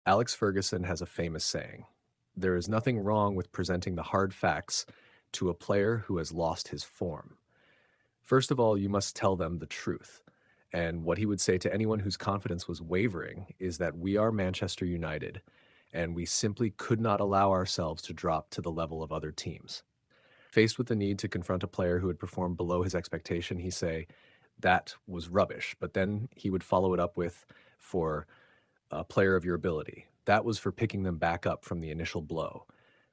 Alex Ferguson has a famous saying: "There is nothing wrong with presenting the hard facts to a player who has lost his form. First of all, you must tell them the truth." And what he would say to anyone whose confidence was wavering is that we are Manchester United, and we simply could not allow ourselves to drop to the level of other teams. Faced with the need to confront a player who had performed below his expectation, he say, "That was rubbish." But then he would follow it up with, "For a player of your ability. That was for picking them back up from the initial blow.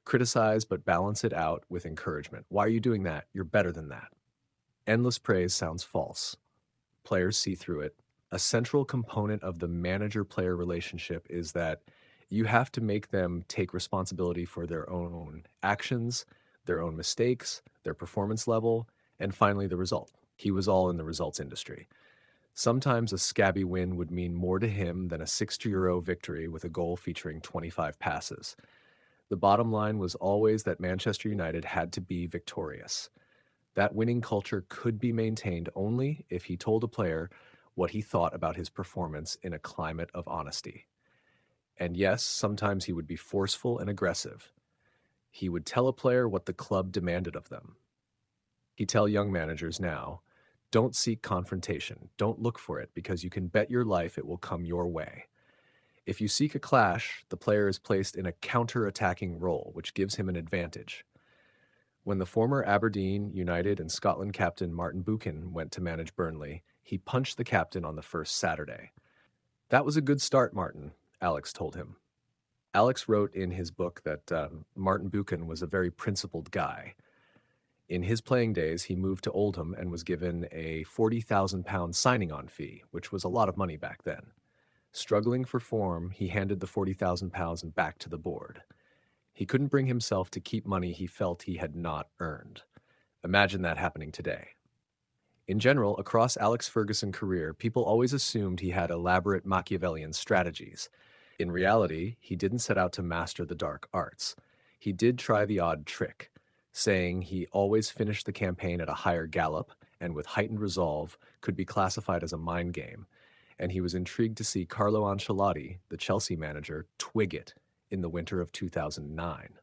Criticize, but balance it out with encouragement. Why are you doing that? You're better than that." Endless praise sounds false. Players see through it. A central component of the manager player relationship is that you have to make them take responsibility for their own actions, their own mistakes, their performance level, and finally the result. He was all in the results industry. Sometimes a scabby win would mean more to him than a 6-0 victory with a goal featuring 25 passes. The bottom line was always that Manchester United had to be victorious. That winning culture could be maintained only if he told a player what he thought about his performance in a climate of honesty. And yes, sometimes he would be forceful and aggressive. He would tell a player what the club demanded of them. He'd tell young managers now, "Don't seek confrontation. Don't look for it, because you can bet your life it will come your way. If you seek a clash, the player is placed in a counter-attacking role, which gives him an advantage." When the former Aberdeen, United, and Scotland captain Martin Buchan went to manage Burnley, he punched the captain on the first Saturday. "That was a good start, Martin," Alex told him. Alex wrote in his book that Martin Buchan was a very principled guy. In his playing days, he moved to Oldham and was given a £40,000 signing-on fee, which was a lot of money back then. Struggling for form, he handed the £40,000 back to the board. He couldn't bring himself to keep money he felt he had not earned. Imagine that happening today. In general, across Alex Ferguson's career, people always assumed he had elaborate Machiavellian strategies. In reality, he didn't set out to master the dark arts. He did try the odd trick, saying he always finished the campaign at a higher gallop and with heightened resolve could be classified as a mind game, and he was intrigued to see Carlo Ancelotti, the Chelsea manager, twig it in the winter of 2009.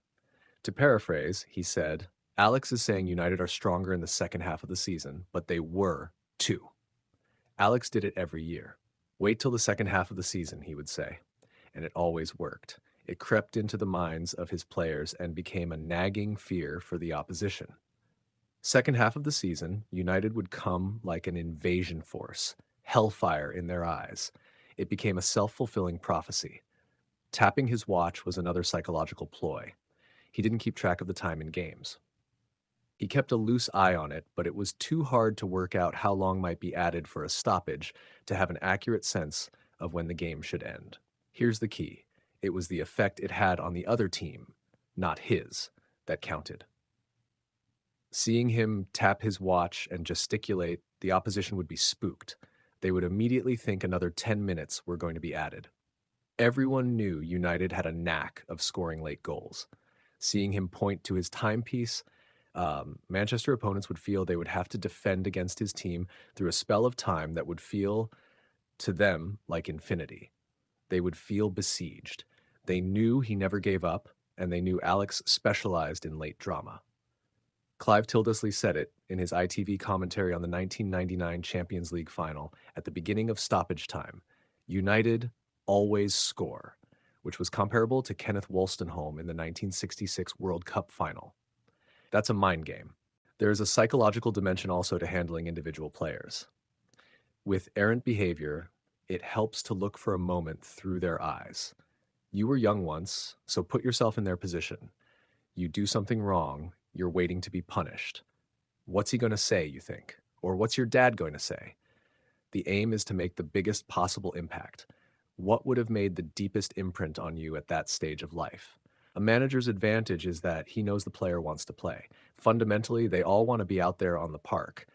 To paraphrase, he said, "Alex is saying United are stronger in the second half of the season, but they were too." Alex did it every year. "Wait till the second half of the season," he would say, and it always worked. It crept into the minds of his players and became a nagging fear for the opposition. Second half of the season, United would come like an invasion force, hellfire in their eyes. It became a self-fulfilling prophecy. Tapping his watch was another psychological ploy. He didn't keep track of the time in games. He kept a loose eye on it, but it was too hard to work out how long might be added for a stoppage to have an accurate sense of when the game should end. Here's the key: it was the effect it had on the other team, not his, that counted. Seeing him tap his watch and gesticulate, the opposition would be spooked. They would immediately think another 10 minutes were going to be added. Everyone knew United had a knack of scoring late goals. Seeing him point to his timepiece, Manchester opponents would feel they would have to defend against his team through a spell of time that would feel to them like infinity. They would feel besieged. They knew he never gave up, and they knew Alex specialized in late drama. Clive Tildesley said it in his ITV commentary on the 1999 Champions League final at the beginning of stoppage time: "United always score," which was comparable to Kenneth Wolstenholme in the 1966 World Cup final. That's a mind game. There is a psychological dimension also to handling individual players. With errant behavior, it helps to look for a moment through their eyes. You were young once, so put yourself in their position. You do something wrong, you're waiting to be punished. What's he going to say, you think? Or what's your dad going to say? The aim is to make the biggest possible impact. What would have made the deepest imprint on you at that stage of life? A manager's advantage is that he knows the player wants to play. Fundamentally, they all want to be out there on the park.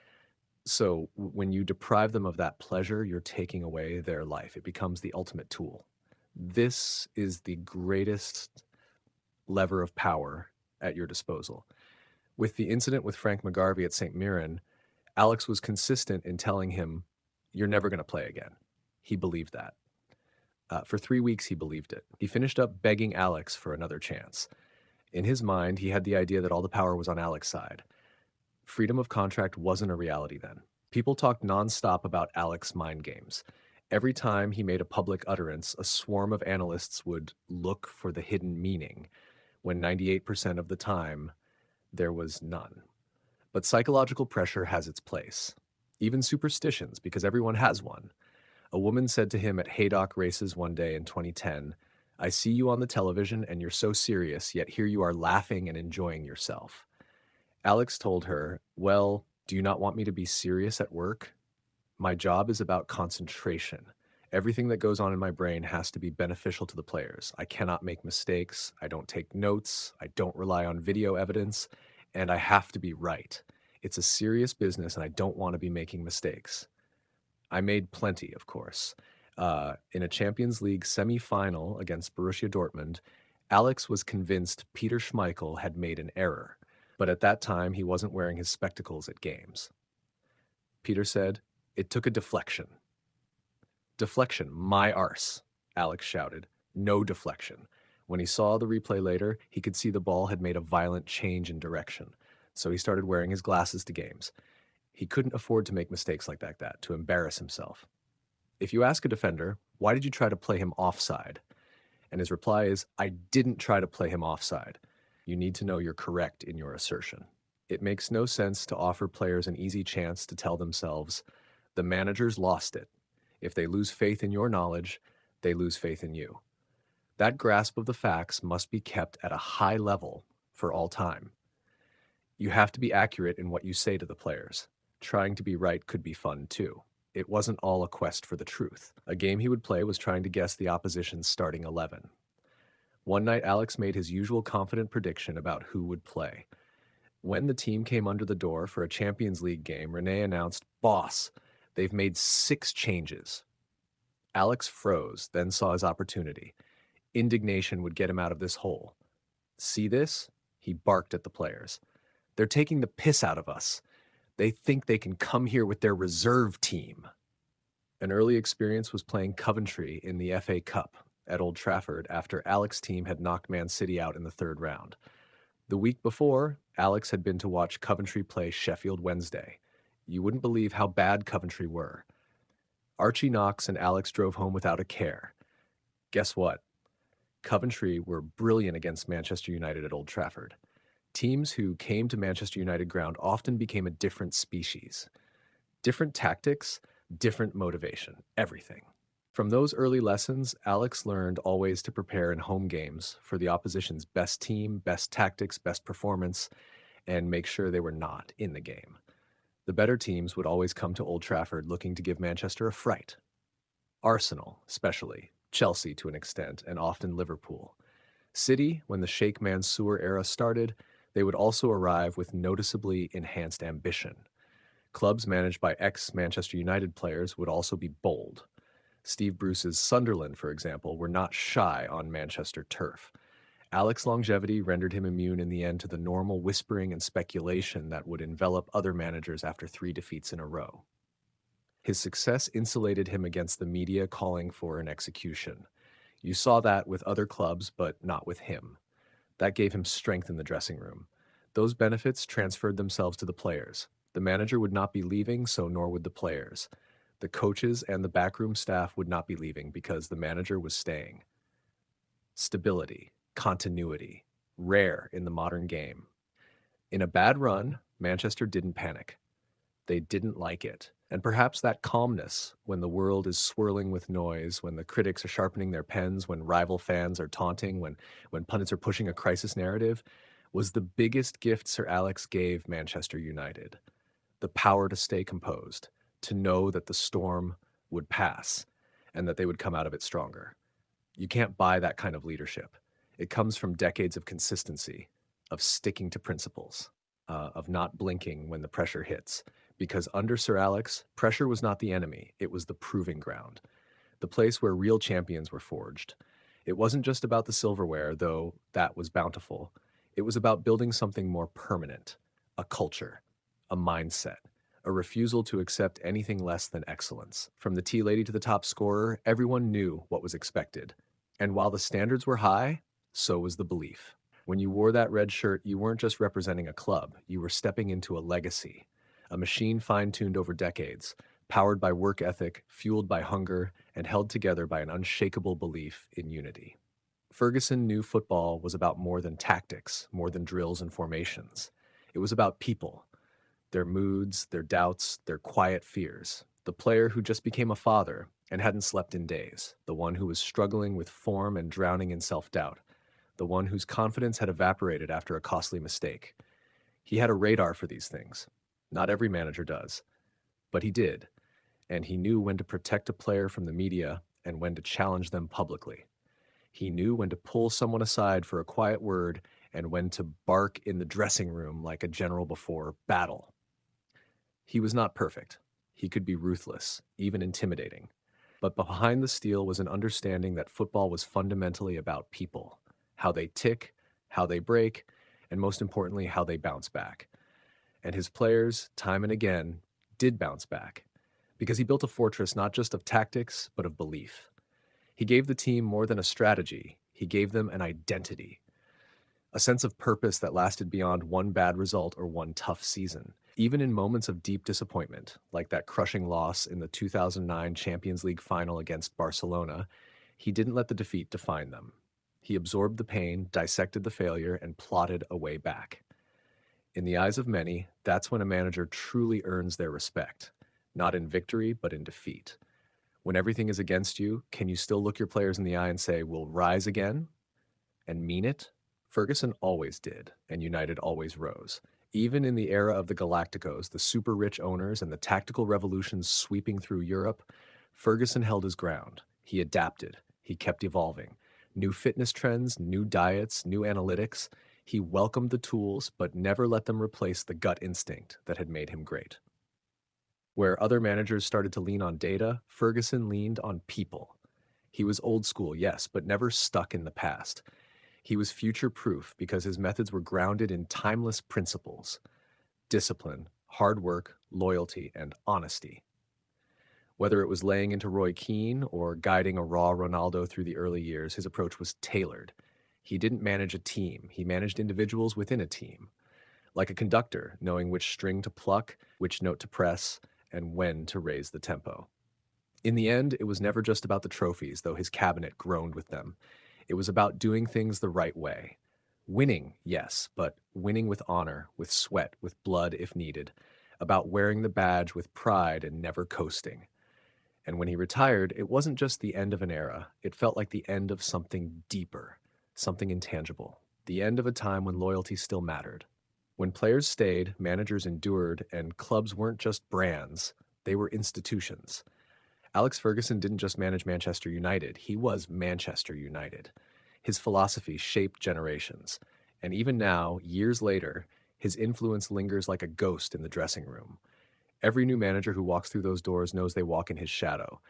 So when you deprive them of that pleasure, you're taking away their life. It becomes the ultimate tool. This is the greatest lever of power at your disposal. With the incident with Frank McGarvey at St. Mirren, Alex was consistent in telling him, "You're never going to play again." He believed that. For 3 weeks, he believed it. He finished up begging Alex for another chance. In his mind, he had the idea that all the power was on Alex's side. Freedom of contract wasn't a reality then. People talked nonstop about Alex's mind games. Every time he made a public utterance, a swarm of analysts would look for the hidden meaning, when 98% of the time, there was none. But psychological pressure has its place. Even superstitions, because everyone has one. A woman said to him at Haydock races one day in 2010, "I see you on the television and you're so serious, yet here you are laughing and enjoying yourself." Alex told her, "Well, do you not want me to be serious at work? My job is about concentration. Everything that goes on in my brain has to be beneficial to the players. I cannot make mistakes. I don't take notes. I don't rely on video evidence. And I have to be right. It's a serious business and I don't want to be making mistakes." I made plenty, of course. In a Champions League semi-final against Borussia Dortmund, Alex was convinced Peter Schmeichel had made an error, but at that time he wasn't wearing his spectacles at games. Peter said, "It took a deflection." "Deflection, my arse," Alex shouted. "No deflection." When he saw the replay later, he could see the ball had made a violent change in direction, so he started wearing his glasses to games. He couldn't afford to make mistakes like that, to embarrass himself. If you ask a defender, "Why did you try to play him offside?" and his reply is, "I didn't try to play him offside," you need to know you're correct in your assertion. It makes no sense to offer players an easy chance to tell themselves, "The manager's lost it." If they lose faith in your knowledge, they lose faith in you. That grasp of the facts must be kept at a high level for all time. You have to be accurate in what you say to the players. Trying to be right could be fun too. It wasn't all a quest for the truth. A game he would play was trying to guess the opposition's starting 11. One night, Alex made his usual confident prediction about who would play. When the team came under the door for a Champions League game, Renee announced, "Boss, they've made 6 changes." Alex froze, then saw his opportunity. Indignation would get him out of this hole. "See this?" He barked at the players. "They're taking the piss out of us. They think they can come here with their reserve team." An early experience was playing Coventry in the FA Cup at Old Trafford after Alex's team had knocked Man City out in the third round. The week before, Alex had been to watch Coventry play Sheffield Wednesday. You wouldn't believe how bad Coventry were. Archie Knox and Alex drove home without a care. Guess what? Coventry were brilliant against Manchester United at Old Trafford. Teams who came to Manchester United ground often became a different species. Different tactics, different motivation, everything. From those early lessons, Alex learned always to prepare in home games for the opposition's best team, best tactics, best performance, and make sure they were not in the game. The better teams would always come to Old Trafford looking to give Manchester a fright. Arsenal, especially, Chelsea to an extent, and often Liverpool. City, when the Sheikh Mansour era started, they would also arrive with noticeably enhanced ambition. Clubs managed by ex-Manchester United players would also be bold. Steve Bruce's Sunderland, for example, were not shy on Manchester turf. Alex's longevity rendered him immune in the end to the normal whispering and speculation that would envelop other managers after 3 defeats in a row. His success insulated him against the media calling for an execution. You saw that with other clubs, but not with him. That gave him strength in the dressing room. Those benefits transferred themselves to the players. The manager would not be leaving, so nor would the players. The coaches and the backroom staff would not be leaving because the manager was staying. Stability, continuity, rare in the modern game. In a bad run, Manchester didn't panic. They didn't like it. And perhaps that calmness, when the world is swirling with noise, when the critics are sharpening their pens, when rival fans are taunting, when pundits are pushing a crisis narrative, was the biggest gift Sir Alex gave Manchester United. The power to stay composed, to know that the storm would pass, and that they would come out of it stronger. You can't buy that kind of leadership. It comes from decades of consistency, of sticking to principles, of not blinking when the pressure hits. Because under Sir Alex, pressure was not the enemy, it was the proving ground, the place where real champions were forged. It wasn't just about the silverware, though that was bountiful. It was about building something more permanent, a culture, a mindset, a refusal to accept anything less than excellence. From the tea lady to the top scorer, everyone knew what was expected. And while the standards were high, so was the belief. When you wore that red shirt, you weren't just representing a club, you were stepping into a legacy, a machine fine-tuned over decades, powered by work ethic, fueled by hunger, and held together by an unshakable belief in unity. Ferguson knew football was about more than tactics, more than drills and formations. It was about people, their moods, their doubts, their quiet fears. The player who just became a father and hadn't slept in days, the one who was struggling with form and drowning in self-doubt, the one whose confidence had evaporated after a costly mistake. He had a radar for these things. Not every manager does, but he did, and he knew when to protect a player from the media and when to challenge them publicly. He knew when to pull someone aside for a quiet word and when to bark in the dressing room like a general before battle. He was not perfect. He could be ruthless, even intimidating. But behind the steel was an understanding that football was fundamentally about people, how they tick, how they break, and most importantly, how they bounce back. And his players, time and again, did bounce back, because he built a fortress not just of tactics, but of belief. He gave the team more than a strategy. He gave them an identity, a sense of purpose that lasted beyond one bad result or one tough season. Even in moments of deep disappointment, like that crushing loss in the 2009 Champions League final against Barcelona, he didn't let the defeat define them. He absorbed the pain, dissected the failure, and plotted a way back. In the eyes of many, that's when a manager truly earns their respect, not in victory, but in defeat. When everything is against you, can you still look your players in the eye and say, "We'll rise again," and mean it? Ferguson always did, and United always rose. Even in the era of the Galacticos, the super-rich owners, and the tactical revolutions sweeping through Europe, Ferguson held his ground. He adapted. He kept evolving. New fitness trends, new diets, new analytics. He welcomed the tools, but never let them replace the gut instinct that had made him great. Where other managers started to lean on data, Ferguson leaned on people. He was old school, yes, but never stuck in the past. He was future-proof because his methods were grounded in timeless principles: discipline, hard work, loyalty, and honesty. Whether it was laying into Roy Keane or guiding a raw Ronaldo through the early years, his approach was tailored. He didn't manage a team. He managed individuals within a team. Like a conductor, knowing which string to pluck, which note to press, and when to raise the tempo. In the end, it was never just about the trophies, though his cabinet groaned with them. It was about doing things the right way. Winning, yes, but winning with honor, with sweat, with blood if needed. About wearing the badge with pride and never coasting. And when he retired, it wasn't just the end of an era. It felt like the end of something deeper, something intangible. The end of a time when loyalty still mattered. When players stayed, managers endured, and clubs weren't just brands, they were institutions. Alex Ferguson didn't just manage Manchester United, he was Manchester United. His philosophy shaped generations, and even now, years later, his influence lingers like a ghost in the dressing room. Every new manager who walks through those doors knows they walk in his shadow.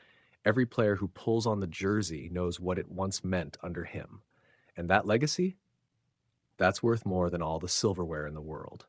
Every player who pulls on the jersey knows what it once meant under him. And that legacy? That's worth more than all the silverware in the world.